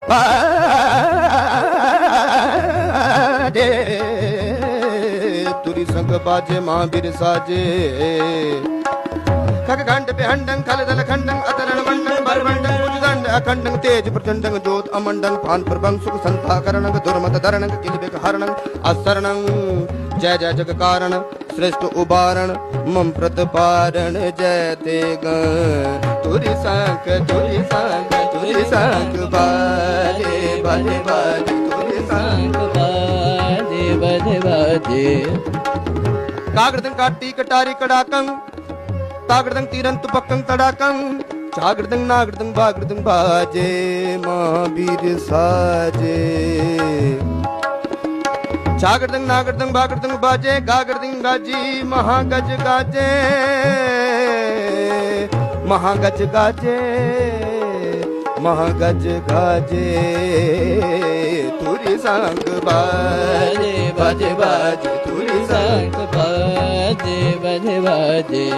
बाजे तुरी संग बाजे महावीर साजे खग खंड बेहंडं खल दल खंडं अतरण मंडं बरवंडं उजदंड अखंडं तेज प्रचंडं ज्योत अमंडं फान प्रभं सुख संताकरणं दुर्मत धरणं किलबिक हरणं असरणं जय जय जग कारण श्रेष्ठ उबारण मम प्रतिपारण जय ते तुरी सांक बाजे बाजे बाजे तुरी सांक बाजे बाजे बाजे कागृतं काटी कटारी कड़ाकं तागृतं तीरं तुपक्कं तड़ाकं जागृतं नागृतं बागृतं बाजे महावीर साजे जागृतं नागृतं बागृतं बाजे गागृतं गाजी महागज गाजे महागज गाजे महागज गाजे तुरी सांग बाजे बाजे बाजे तुरी सांग बाजे बाजे बाजे